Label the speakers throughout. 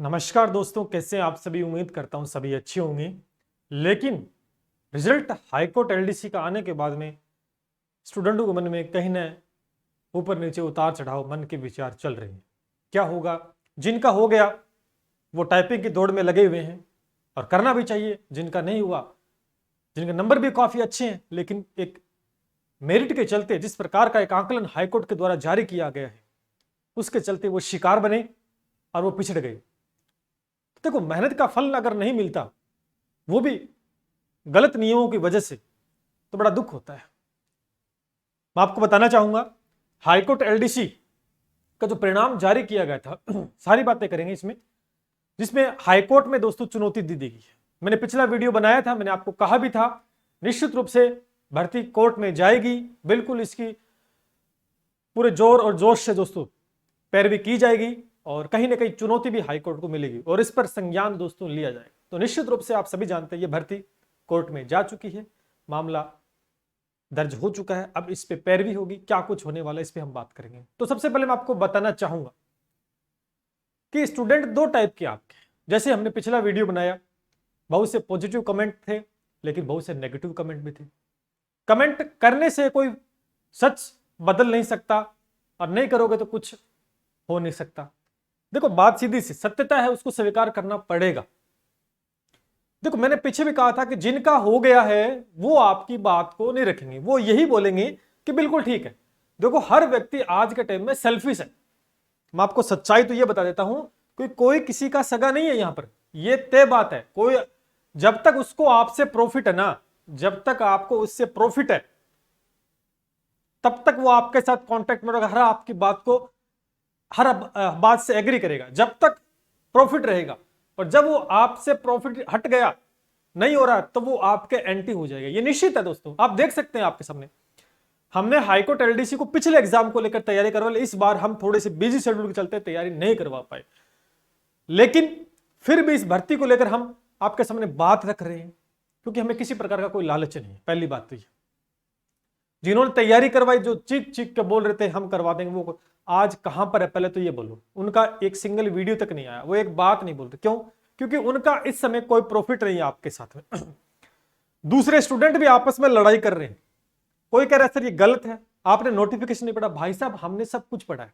Speaker 1: नमस्कार दोस्तों, कैसे हैं आप सभी। उम्मीद करता हूं सभी अच्छे होंगे। लेकिन रिजल्ट हाईकोर्ट एलडीसी का आने के बाद में स्टूडेंटों के मन में कहीं ना ऊपर नीचे उतार चढ़ाव मन के विचार चल रहे हैं। क्या होगा? जिनका हो गया वो टाइपिंग की दौड़ में लगे हुए हैं और करना भी चाहिए। जिनका नहीं हुआ, जिनके नंबर भी काफी अच्छे हैं, लेकिन एक मेरिट के चलते जिस प्रकार का एक आकलन हाईकोर्ट के द्वारा जारी किया गया है उसके चलते वो शिकार बने और वो पिछड़ गए। देखो, मेहनत का फल अगर नहीं मिलता, वो भी गलत नियमों की वजह से, तो बड़ा दुख होता है। मैं आपको बताना चाहूंगा हाईकोर्ट एलडीसी का जो परिणाम जारी किया गया था सारी बातें करेंगे इसमें, जिसमें हाईकोर्ट में दोस्तों चुनौती दी गई है। मैंने पिछला वीडियो बनाया था, मैंने आपको कहा भी था निश्चित रूप से भर्ती कोर्ट में जाएगी, बिल्कुल इसकी पूरे जोर और जोश से दोस्तों पैरवी की जाएगी और कहीं ना कहीं चुनौती भी हाईकोर्ट को मिलेगी और इस पर संज्ञान दोस्तों लिया जाएगा। तो निश्चित रूप से आप सभी जानते हैं ये भर्ती कोर्ट में जा चुकी है, मामला दर्ज हो चुका है। अब इस पे पैरवी होगी, क्या कुछ होने वाला है इस पे हम बात करेंगे। तो सबसे पहले मैं आपको बताना चाहूंगा कि स्टूडेंट दो टाइप के आपके, जैसे हमने पिछला वीडियो बनाया, बहुत से पॉजिटिव कमेंट थे लेकिन बहुत से नेगेटिव कमेंट भी थे। कमेंट करने से कोई सच बदल नहीं सकता और नहीं करोगे तो कुछ हो नहीं सकता। देखो, बात सीधी सी, सत्यता है उसको स्वीकार करना पड़ेगा। देखो, मैंने पीछे भी कहा था कि जिनका हो गया है वो आपकी बात को नहीं रखेंगे, वो यही बोलेंगे कि बिल्कुल ठीक है। देखो, हर व्यक्ति आज के टाइम में सेल्फिश है। मैं आपको सच्चाई तो ये बता देता हूं कि कोई किसी का सगा नहीं है यहां पर, ये तय बात है। कोई जब तक उसको आपसे प्रॉफिट है ना, जब तक आपको उससे प्रॉफिट है तब तक वो आपके साथ कांटेक्ट में रहेगा, हर आपकी बात को, हर बात से एग्री करेगा जब तक प्रॉफिट रहेगा। और जब वो आपसे प्रॉफिट हट गया, नहीं हो रहा, तो वो आपके एंटी हो जाएगा। ये निश्चित है दोस्तों, आप देख सकते हैं आपके सामने। हमने हाईकोर्ट एलडीसी को पिछले एग्जाम को लेकर तैयारी करवा ली, इस बार हम थोड़े से बिजी शेड्यूल के चलते तैयारी नहीं करवा पाए, लेकिन फिर भी इस भर्ती को लेकर हम आपके सामने बात रख रहे हैं क्योंकि हमें किसी प्रकार का कोई लालच नहीं है। पहली बात तो ये, जिन्होंने तैयारी करवाई जो चीख चीख के बोल रहे थे हम करवा देंगे, वो आज कहां पर है पहले तो ये बोलो। उनका एक सिंगल वीडियो तक नहीं आया, वो एक बात नहीं बोलते। क्यों? क्योंकि उनका इस समय कोई प्रॉफिट नहीं है आपके साथ में। दूसरे स्टूडेंट भी आपस में लड़ाई कर रहे हैं। कोई कह रहा है सर ये गलत है, आपने नोटिफिकेशन नहीं पढ़ा। भाई साहब, हमने सब कुछ पढ़ा है,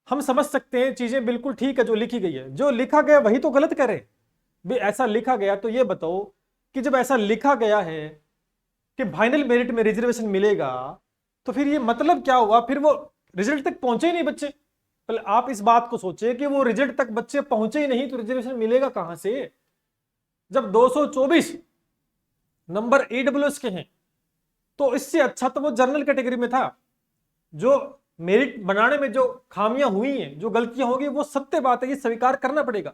Speaker 1: हम समझ सकते हैं चीजें बिल्कुल ठीक है जो लिखी गई है। जो लिखा गया वही तो गलत करे भी। ऐसा लिखा गया तो ये बताओ कि जब ऐसा लिखा गया है कि फाइनल मेरिट में रिजर्वेशन मिलेगा, तो फिर ये मतलब क्या हुआ? फिर वो रिजल्ट तक पहुंचे ही नहीं बच्चे। पहले आप इस बात को सोचे कि वो रिजल्ट तक बच्चे पहुंचे ही नहीं तो रिजर्वेशन मिलेगा कहां से? जब 224 नंबर ईडब्ल्यूएस के हैं तो इससे अच्छा तो वो जनरल कैटेगरी में था। जो मेरिट बनाने में जो खामियां हुई हैं, जो गलतियां होगी, वो सत्य बात है, ये स्वीकार करना पड़ेगा।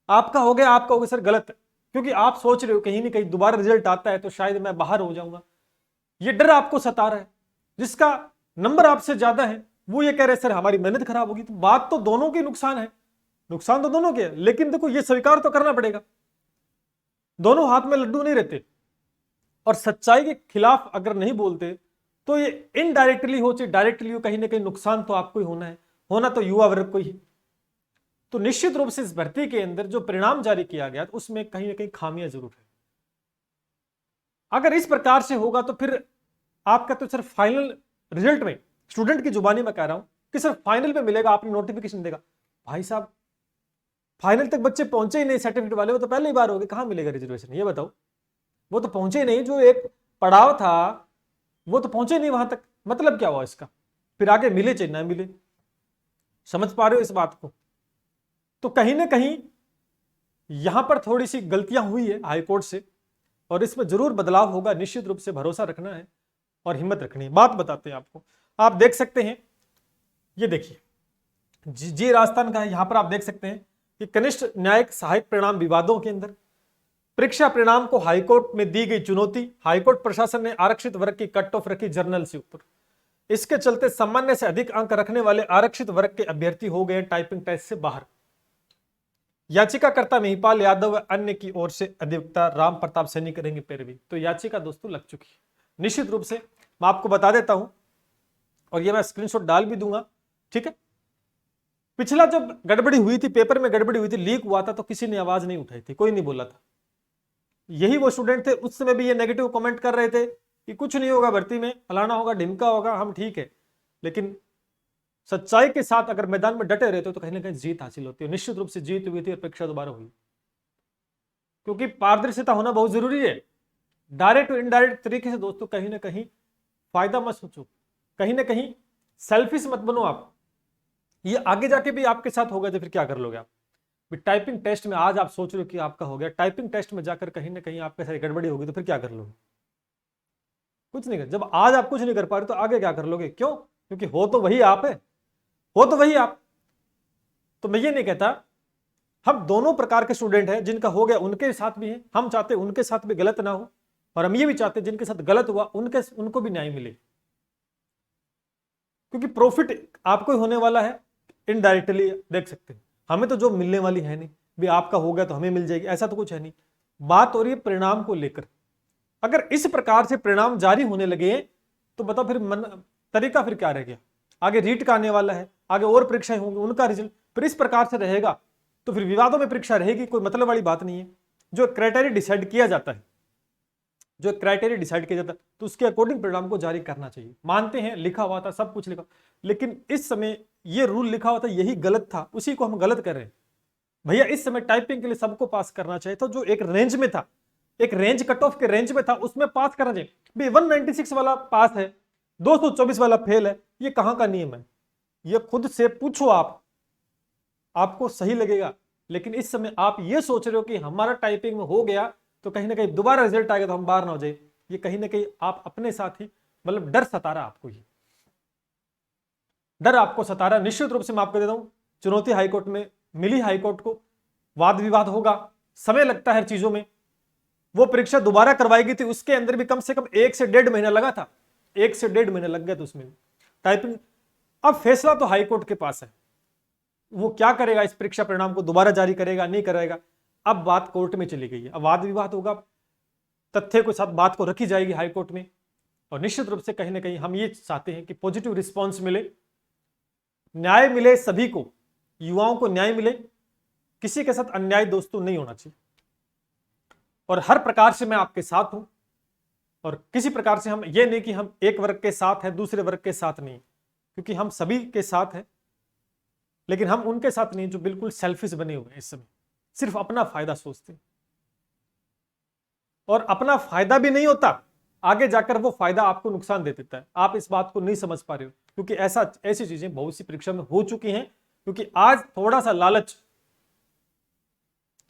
Speaker 1: आपका हो गया, आपका हो गया सर गलत है, क्योंकि आप सोच रहे हो कहीं ना कहीं दोबारा रिजल्ट आता है तो शायद मैं बाहर हो जाऊंगा। ये डर आपको सता रहा है। जिसका नंबर आपसे ज्यादा है वो ये कह रहे सर हमारी मेहनत खराब होगी। तो बात तो दोनों की नुकसान है, नुकसान तो दोनों के है, लेकिन देखो ये स्वीकार तो करना पड़ेगा। दोनों हाथ में लड्डू नहीं रहते, और सच्चाई के खिलाफ अगर नहीं बोलते तो ये इनडायरेक्टली हो चाहे डायरेक्टली हो, कहीं ना कहीं नुकसान तो आपको ही होना है, होना तो युवा वर्ग को ही। तो निश्चित रूप से इस भर्ती के अंदर जो परिणाम जारी किया गया उसमें कहीं ना कहीं खामियां जरूर है। अगर इस प्रकार से होगा तो फिर आपका तो सिर्फ फाइनल रिजल्ट में, स्टूडेंट की जुबानी में कह रहा हूं कि सिर्फ फाइनल में मिलेगा, आपने नोटिफिकेशन देगा। भाई साहब, फाइनल तक बच्चे पहुंचे ही नहीं सर्टिफिकेट वाले, वो तो पहले ही बार हो गए, कहां मिलेगा रिजर्वेशन? ये बताओ। वो तो पहुंचे ही नहीं, जो एक पड़ाव था वो तो पहुंचे नहीं वहां तक। मतलब क्या हुआ इसका? फिर आगे मिले चाहे ना मिले। समझ पा रहे हो इस बात को? तो कहीं ना कहीं यहां पर थोड़ी सी गलतियां हुई है हाईकोर्ट से, और इसमें जरूर बदलाव होगा। निश्चित रूप से भरोसा रखना है और हिम्मत रखनी है। बात बताते हैं आपको, आप देख सकते हैं, ये देखिए जी राजस्थान का है। यहां पर आप देख सकते हैं कि कनिष्ठ न्यायिक सहायक परिणाम विवादों के अंदर परीक्षा परिणाम को हाईकोर्ट में दी गई चुनौती। हाईकोर्ट प्रशासन ने आरक्षित वर्ग की कट ऑफ रखी जर्नल से ऊपर। इसके चलते सामान्य से अधिक अंक रखने वाले आरक्षित वर्ग के अभ्यर्थी हो गए टाइपिंग टेस्ट से बाहर। याचिकाकर्ता महिपाल यादव व अन्य की ओर से अधिवक्ता राम प्रताप सैनी करेंगे पैरवी। तो याचिका दोस्तों लग चुकी है। निश्चित रूप से मैं आपको बता देता हूं और ये मैं स्क्रीनशॉट डाल भी दूंगा, ठीक है। पिछला जब गड़बड़ी हुई थी, पेपर में गड़बड़ी हुई थी, लीक हुआ था, तो किसी ने आवाज नहीं उठाई थी, कोई नहीं बोला था। यही वो स्टूडेंट थे, उस समय भी ये नेगेटिव कमेंट कर रहे थे कि कुछ नहीं होगा भर्ती में, फलाना होगा, ढिमका होगा, हम ठीक है। लेकिन सच्चाई के साथ अगर मैदान में डटे रहते हो तो कहीं ना कहीं जीत हासिल होती है। निश्चित रूप से जीत हुई थी और परीक्षा दोबारा हुई, क्योंकि पारदर्शिता होना बहुत जरूरी है। डायरेक्ट और इनडायरेक्ट तरीके से दोस्तों कहीं ना कहीं फायदा मत सोचो, कहीं ना कहीं सेल्फिश मत बनो आप। ये आगे जाके भी आपके साथ होगा तो फिर क्या कर लोगे आप? टाइपिंग टेस्ट में आज आप सोच रहे हो कि आपका हो गया, टाइपिंग टेस्ट में जाकर कहीं ना कहीं आपके साथ गड़बड़ी होगी तो फिर क्या कर लोगे? कुछ नहीं कर। जब आज आप कुछ नहीं कर पा रहे तो आगे क्या कर लोगे? क्यों? क्योंकि हो तो वही आप है, हो तो वही आप। तो मैं ये नहीं कहता, हम दोनों प्रकार के स्टूडेंट हैं, जिनका हो गया उनके साथ भी है, हम चाहते हैं उनके साथ भी गलत ना हो, और हम ये भी चाहते हैं जिनके साथ गलत हुआ उनको भी न्याय मिले, क्योंकि प्रॉफिट आपको ही होने वाला है। इनडायरेक्टली देख सकते हैं, हमें तो जो मिलने वाली है नहीं, भी आपका हो गया तो हमें मिल जाएगी, ऐसा तो कुछ है नहीं। बात हो रही है परिणाम को लेकर। अगर इस प्रकार से परिणाम जारी होने लगे तो बताओ फिर तरीका फिर क्या रह गया? आगे रीट का आने वाला है, आगे और परीक्षाएं होंगी, उनका रिजल्ट फिर इस प्रकार से रहेगा तो फिर विवादों में परीक्षा रहेगी, कोई मतलब वाली बात नहीं है। जो क्राइटेरिया डिसाइड किया जाता है, जो क्राइटेरिया डिसाइड किया जाता है, तो उसके अकॉर्डिंग परिणाम को जारी करना चाहिए। मानते हैं लिखा हुआ था, सब कुछ लिखा, लेकिन इस समय ये रूल लिखा हुआ था यही गलत था, उसी को हम गलत कर रहे हैं। भैया इस समय टाइपिंग के लिए सबको पास करना चाहिए था, जो एक रेंज में था, एक रेंज कट ऑफ के रेंज में था, उसमें पास करना चाहिए। भाई 196 वाला पास है, 224 वाला फेल है, ये कहां का नियम है? ये खुद से पूछो आप, आपको सही लगेगा। लेकिन इस समय आप ये सोच रहे हो कि हमारा टाइपिंग में हो गया तो कहीं ना कहीं दोबारा रिजल्ट आएगा तो हम बाहर ना हो जाए। ये कहीं ना कहीं आप अपने साथ ही मतलब डर सता रहा आपको, ये डर आपको सता रहा। निश्चित रूप से मैं आपको देता हूं, चुनौती हाईकोर्ट में मिली, हाईकोर्ट को वाद विवाद होगा, समय लगता है हर चीजों में। वो परीक्षा दोबारा करवाई गई थी, उसके अंदर भी कम से कम 1 से 1.5 महीना लगा था, 1 से 1.5 महीना लग गया था उसमें टाइपिंग। अब फैसला तो हाईकोर्ट के पास है, वो क्या करेगा, इस परीक्षा परिणाम को दोबारा जारी करेगा नहीं करेगा, अब बात कोर्ट में चली गई है। अब वाद विवाद होगा, तथ्य के साथ बात को रखी जाएगी हाईकोर्ट में, और निश्चित रूप से कहीं ना कहीं हम ये चाहते हैं कि पॉजिटिव रिस्पॉन्स मिले, न्याय मिले सभी को, युवाओं को न्याय मिले, किसी के साथ अन्याय दोस्तों नहीं होना चाहिए। और हर प्रकार से मैं आपके साथ हूं, और किसी प्रकार से हम ये नहीं कि हम एक वर्ग के साथ हैं दूसरे वर्ग के साथ नहीं, क्योंकि हम सभी के साथ हैं, लेकिन हम उनके साथ नहीं जो बिल्कुल सेल्फिश बने हुए हैं, इस समय सिर्फ अपना फायदा सोचते हैं। और अपना फायदा भी नहीं होता, आगे जाकर वो फायदा आपको नुकसान दे देता है। आप इस बात को नहीं समझ पा रहे हो, क्योंकि ऐसी चीजें बहुत सी परीक्षा में हो चुकी हैं। क्योंकि आज थोड़ा सा लालच,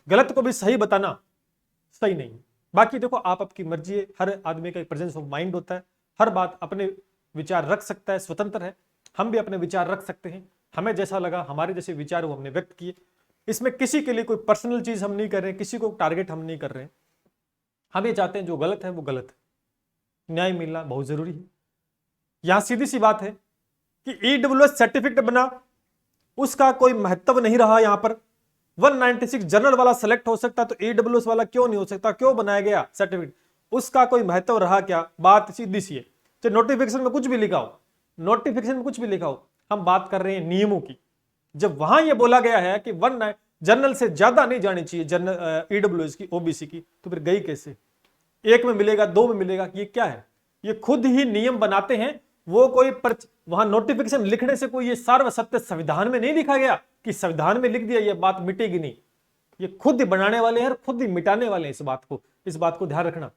Speaker 1: गलत को भी सही बताना सही नहीं है। बाकी देखो, आप आपकी मर्जी है, हर आदमी का एक प्रेजेंस ऑफ माइंड होता है, हर बात अपने विचार रख सकता है, स्वतंत्र है। हम भी अपने विचार रख सकते हैं, हमें जैसा लगा, हमारे जैसे विचार वो हमने व्यक्त किए। इसमें किसी के लिए कोई पर्सनल चीज हम नहीं कर रहे हैं, किसी को टारगेट हम नहीं कर रहे हैं। हम ये चाहते हैं जो गलत है वो गलत है, न्याय मिलना बहुत जरूरी है। यहां सीधी सी बात है कि ईडब्ल्यूएस सर्टिफिकेट बना, उसका कोई महत्व नहीं रहा। यहां पर 196 जनरल वाला सेलेक्ट हो सकता, तो ईडब्ल्यूएस वाला क्यों नहीं हो सकता? क्यों बनाया गया सर्टिफिकेट? उसका कोई महत्व रहा क्या? बात सीधी सी है। चाहे नोटिफिकेशन में कुछ भी लिखा हो, नोटिफिकेशन में कुछ भी लिखा हो, हम बात कर रहे हैं नियमों की। जब वहां यह बोला गया है कि जनरल से ज्यादा नहीं जानी चाहिए जनरल ईडब्ल्यूएस की, ओबीसी की, तो फिर गई कैसे? एक में मिलेगा, दो में मिलेगा, ये क्या है? ये खुद ही नियम बनाते हैं। वो कोई वहां नोटिफिकेशन लिखने से कोई ये सार्वसत्य संविधान में नहीं लिखा गया कि संविधान में लिख दिया ये बात मिटेगी नहीं। ये खुद ही बनाने वाले हैं और खुद ही मिटाने वाले हैं इस बात को ध्यान रखना।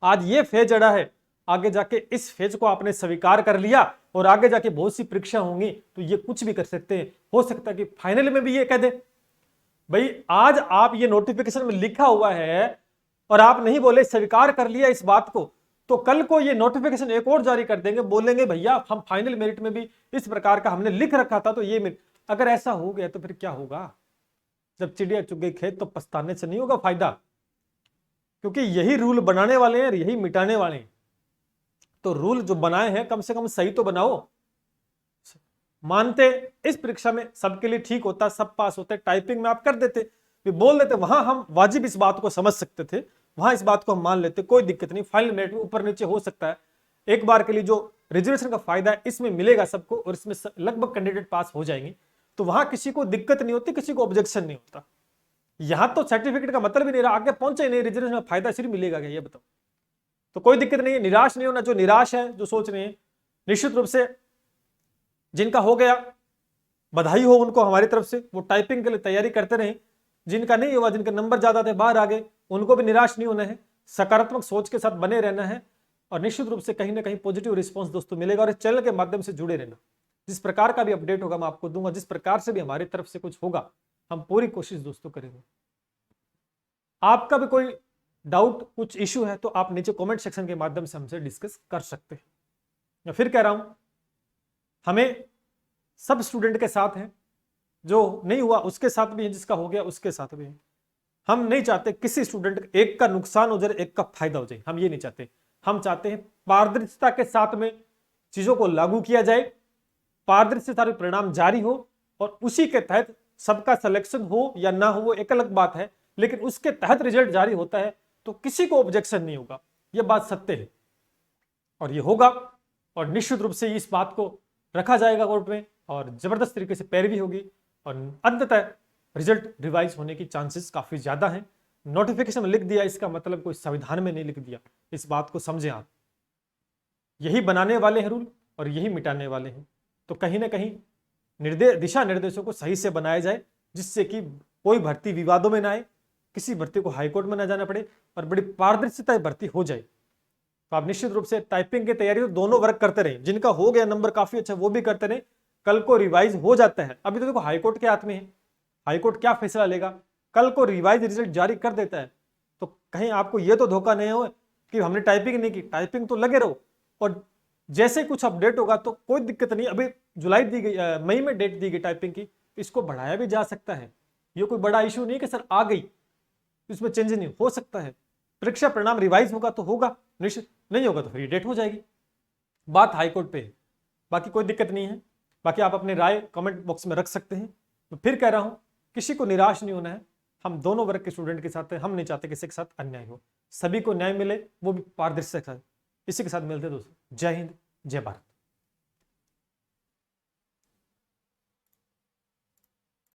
Speaker 1: आज ये फेज जड़ा है, आगे जाके इस फेज को आपने स्वीकार कर लिया और आगे जाके बहुत सी परीक्षा होंगी, तो ये कुछ भी कर सकते हैं। हो सकता है कि फाइनल में भी ये कह दे, भाई आज आप ये नोटिफिकेशन में लिखा हुआ है और आप नहीं बोले, स्वीकार कर लिया इस बात को, तो कल को ये नोटिफिकेशन एक और जारी कर देंगे, बोलेंगे भैया हम फाइनल मेरिट में भी इस प्रकार का हमने लिख रखा था, तो ये अगर ऐसा हो गया तो फिर क्या होगा? जब चिड़िया चुग गई खेत तो पछताने से नहीं होगा फायदा, क्योंकि यही रूल बनाने वाले हैं, यही मिटाने वाले हैं। तो रूल जो बनाए हैं कम से कम सही तो बनाओ। मानते इस परीक्षा में सबके लिए ठीक होता, सब पास होते, टाइपिंग में आप कर देते, बोल देते, वहां हम वाजिब इस बात को समझ सकते थे, वहां इस बात को हम मान लेते, कोई दिक्कत नहीं। फाइनल मेरिट में ऊपर नीचे हो सकता है, एक बार के लिए जो रिजर्वेशन का फायदा है इसमें मिलेगा सबको, और इसमें लगभग कैंडिडेट पास हो जाएंगे। तो वहां किसी को दिक्कत नहीं होती, किसी को ऑब्जेक्शन नहीं होता। यहां तो सर्टिफिकेट का मतलब ही नहीं रहा, आगे पहुंचे नहीं, रिजर्वेशन में फायदा सिर्फ मिलेगा क्या, ये बताओ। तो कोई दिक्कत नहीं है, निराश नहीं होना। जो निराश है, जो सोच रहे हैं, निश्चित रूप से जिनका हो गया बधाई हो उनको हमारी तरफ से, वो टाइपिंग के लिए तैयारी करते रहे। जिनका नहीं हुआ, जिनके नंबर ज्यादा थे, बाहर आ गए, उनको भी निराश नहीं होना है, सकारात्मक सोच के साथ बने रहना है और निश्चित रूप से कहीं ना कहीं पॉजिटिव रिस्पांस दोस्तों मिलेगा। और इस चैनल के माध्यम से जुड़े रहना, जिस प्रकार का भी अपडेट होगा मैं आपको दूंगा, जिस प्रकार से भी हमारी तरफ से कुछ होगा हम पूरी कोशिश दोस्तों करेंगे। आपका भी कोई डाउट, कुछ इश्यू है तो आप नीचे कमेंट सेक्शन के माध्यम से हमसे डिस्कस कर सकते हैं। मैं फिर कह रहा हूं, हमें सब स्टूडेंट के साथ हैं, जो नहीं हुआ उसके साथ भी है, जिसका हो गया उसके साथ भी है। हम नहीं चाहते किसी स्टूडेंट एक का नुकसान हो जाए, एक का फायदा हो जाए, हम ये नहीं चाहते। हम चाहते हैं पारदर्शिता के साथ में चीजों को लागू किया जाए, पारदर्शिता में परिणाम जारी हो और उसी के तहत सबका सिलेक्शन हो या ना हो वो एक अलग बात है, लेकिन उसके तहत रिजल्ट जारी होता है तो किसी को ऑब्जेक्शन नहीं होगा। यह बात सत्य है और ये होगा, और निश्चित रूप से इस बात को रखा जाएगा कोर्ट में और जबरदस्त तरीके से पैरवी होगी और अंततः रिजल्ट रिवाइज होने की चांसेस काफी ज्यादा हैं। नोटिफिकेशन में लिख दिया इसका मतलब कोई संविधान में नहीं लिख दिया, इस बात को समझें आप। यही बनाने वाले हैं रूल और यही मिटाने वाले हैं। तो कहीं ना कहीं दिशा निर्देशों को सही से बनाया जाए, जिससे कि कोई भर्ती विवादों में ना आए, किसी भर्ती को हाईकोर्ट में ना जाना पड़े और बड़ी पारदर्शिता भर्ती हो जाए। तो आप निश्चित रूप से टाइपिंग की तैयारी तो दोनों वर्ग करते रहे, जिनका हो गया नंबर काफी अच्छा वो भी करते रहे, कल को रिवाइज हो जाता है। अभी तो देखो हाईकोर्ट के हाथ में है, हाईकोर्ट क्या फैसला लेगा, कल को रिवाइज रिजल्ट जारी कर देता है तो कहीं आपको ये तो धोखा नहीं हो कि हमने टाइपिंग नहीं की, टाइपिंग तो लगे रहो और जैसे कुछ अपडेट होगा तो कोई दिक्कत नहीं। अभी जुलाई दी गई, मई में डेट दी गई टाइपिंग की, इसको बढ़ाया भी जा सकता है। ये कोई बड़ा इशू नहीं कि सर आ गई इसमें चेंज नहीं हो सकता है। परीक्षा परिणाम रिवाइज होगा तो होगा, निश्चित नहीं होगा तो फिर डेट हो जाएगी। बात हाईकोर्ट पे है, बाकी कोई दिक्कत नहीं है। बाकी आप अपनी राय कमेंट बॉक्स में रख सकते हैं। तो फिर कह रहा हूं, किसी को निराश नहीं होना है, हम दोनों वर्ग के स्टूडेंट के साथ हैं, हम नहीं चाहते किसी के साथ अन्याय हो, सभी को न्याय मिले, वो भी पारदर्शिता के साथ। इसी के साथ मिलते हैं दोस्तों। जय हिंद, जय भारत।